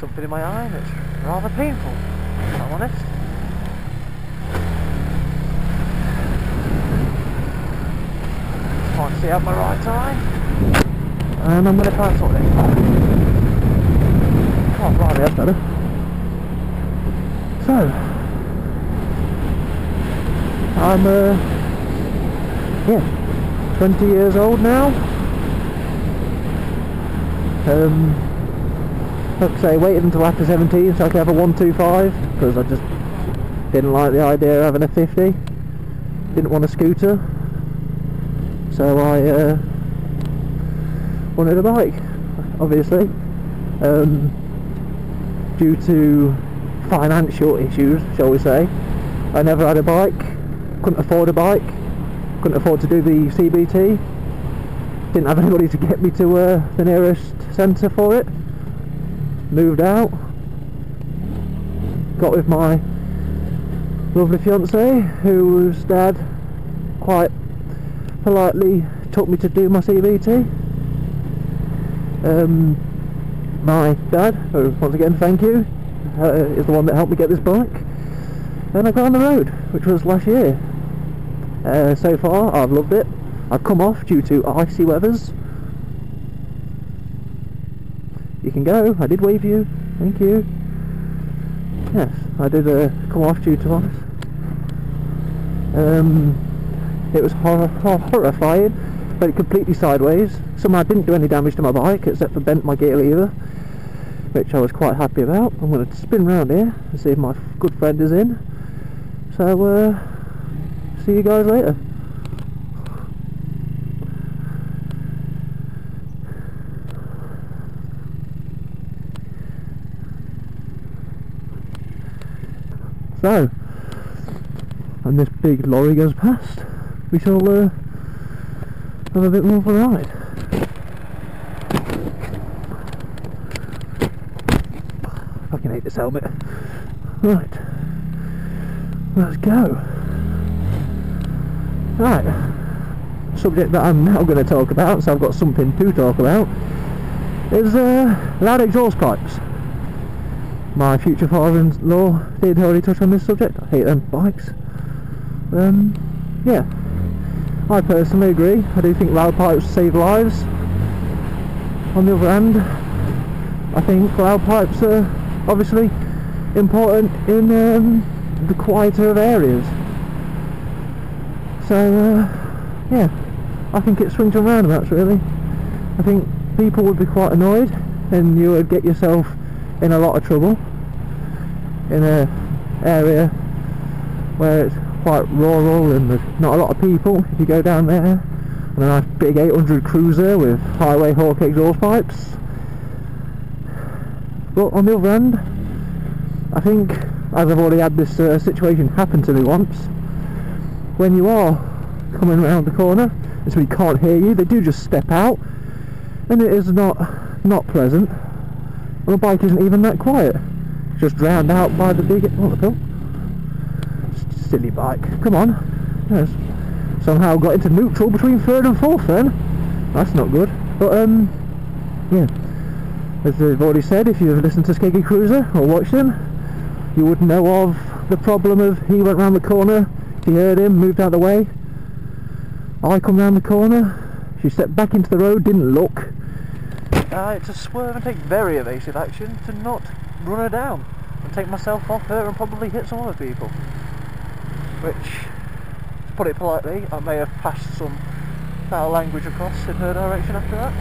something in my eye that's rather painful, if I'm honest. Can't see out my right eye, and I'm going to try and sort it. Oh, blimey, that's better. So, I'm 20 years old now. Like I say, waited until after 17 so I could have a 125, because I just didn't like the idea of having a 50. Didn't want a scooter, so I wanted a bike, obviously. Due to financial issues, shall we say, I never had a bike, couldn't afford a bike, couldn't afford to do the CBT, didn't have anybody to get me to the nearest centre for it. Moved out, got with my lovely fiancée, whose dad quite politely took me to do my CBT. My dad, who once again thank you, is the one that helped me get this bike, and I got on the road, which was last year. So far I've loved it. I've come off due to icy weathers. You can go, I did wave you, thank you. Yes, I did come off due to ice. It was horrifying, but it completely sideways. Somehow I didn't do any damage to my bike except for bent my gear lever, which I was quite happy about. I'm going to spin round here and see if my good friend is in. So, see you guys later. So, when this big lorry goes past, we shall have a bit more of a ride. Fucking hate this helmet. Right, let's go. Right, subject that I'm now going to talk about, so I've got something to talk about, is loud exhaust pipes. My future father-in-law did already touch on this subject. I hate them bikes. Yeah, I personally agree. I do think loud pipes save lives. On the other hand, I think loud pipes are obviously important in the quieter of areas. So, yeah, I think it swings and roundabouts really. I think people would be quite annoyed and you would get yourself in a lot of trouble in an area where it's quite rural and there's not a lot of people. If you go down there on a nice big 800 cruiser with highway hawk exhaust pipes. But on the other hand, I think, as I've already had this situation happen to me once, when you are coming around the corner and somebody can't hear you, they do just step out, and it is not pleasant. And the bike isn't even that quiet. It's just drowned out by the big... Oh, look up. Silly bike. Come on. Yes. Somehow got into neutral between third and fourth then. That's not good. But, yeah. As I've already said, if you've listened to Skeggy Cruiser or watched him, you would know of the problem of he went round the corner, he heard him, moved out of the way. I come round the corner, she stepped back into the road, didn't look. It's a swerve and take very evasive action to not run her down and take myself off her and probably hit some other people. Which, to put it politely, I may have passed some foul language across in her direction after that.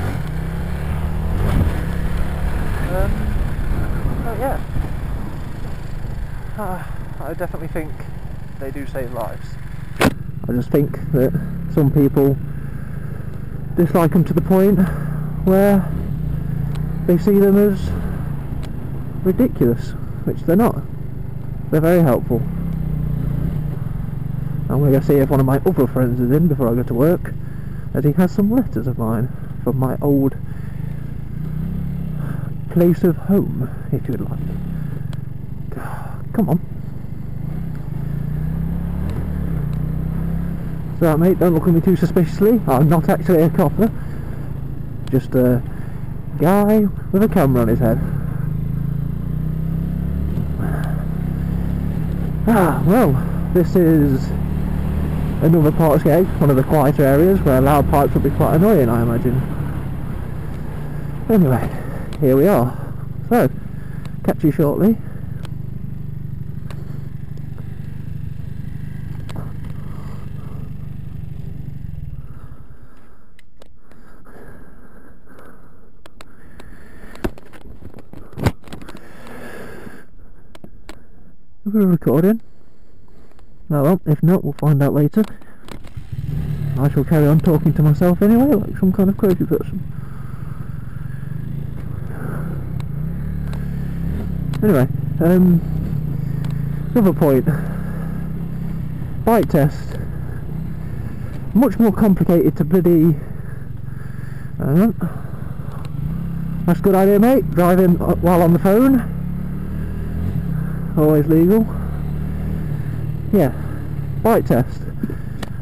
But yeah, I definitely think they do save lives. I just think that some people dislike them to the point where they see them as ridiculous, which they're not. They're very helpful. I'm going to see if one of my other friends is in before I go to work, as he has some letters of mine from my old place of home, if you'd like. Come on. So mate, don't look at me too suspiciously. I'm not actually a copper. Just a guy with a camera on his head. Well, this is another part escape, one of the quieter areas where loud pipes would be quite annoying, I imagine. Anyway, here we are. So, catch you shortly. We're recording. Oh well, if not, we'll find out later. I shall carry on talking to myself anyway, like some kind of crazy person. Anyway, another point. Bike test. Much more complicated to bloody... that's a good idea, mate. Driving while on the phone. Always legal. Yeah, bike test.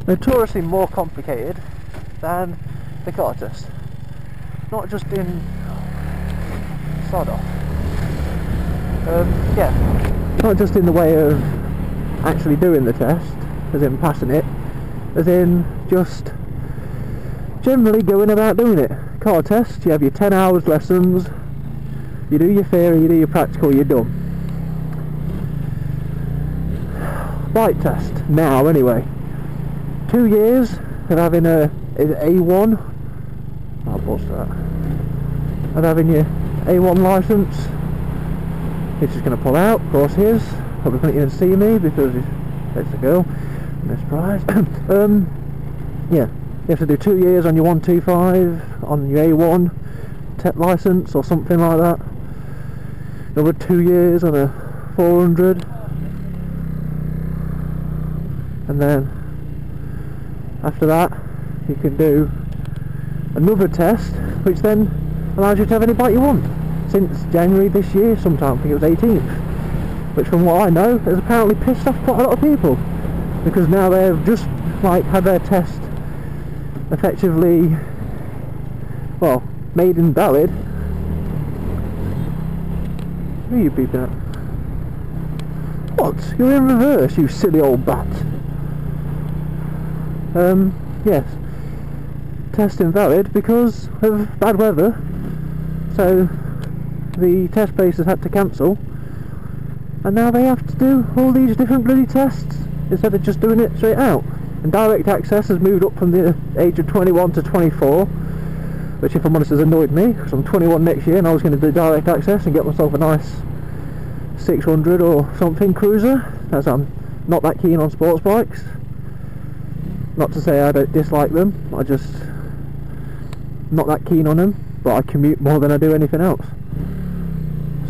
Notoriously more complicated than the car test. Not just in... sod off. Yeah, not just in the way of actually doing the test, as in passing it, as in just generally going about doing it. Car test, you have your 10 hours lessons, you do your theory, you do your practical, you're done. Bike test, now anyway. 2 years of having a A1, oh, what's that? Of having your A1 licence. He's just going to pull out, of course he is. Probably couldn't even see me because it's a girl. No surprise. Yeah, you have to do 2 years on your 125, on your A1 tech licence or something like that. Another 2 years on a 400. And then after that you can do another test which then allows you to have any bike you want since January this year sometime. I think it was 18th, which from what I know has apparently pissed off quite a lot of people, because now they've just like had their test effectively, well, made invalid. Who are you beeping at? What? You're in reverse, you silly old bat. Yes, test invalid because of bad weather, so the test places had to cancel, and now they have to do all these different bloody tests instead of just doing it straight out. And direct access has moved up from the age of 21 to 24, which if I'm honest has annoyed me, because I'm 21 next year and I was going to do direct access and get myself a nice 600 or something cruiser, as I'm not that keen on sports bikes. Not to say I don't dislike them, I just not that keen on them, but I commute more than I do anything else.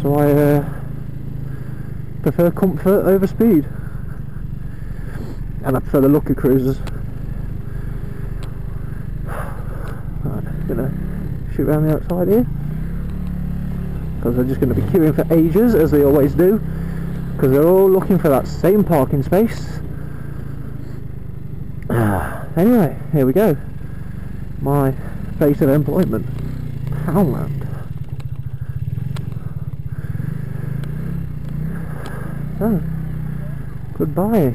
So I prefer comfort over speed, and I prefer the look of cruisers. Right, gonna shoot around the outside here, because they're just going to be queuing for ages, as they always do, because they're all looking for that same parking space. Anyway, here we go. My base of employment, Poundland. So, goodbye.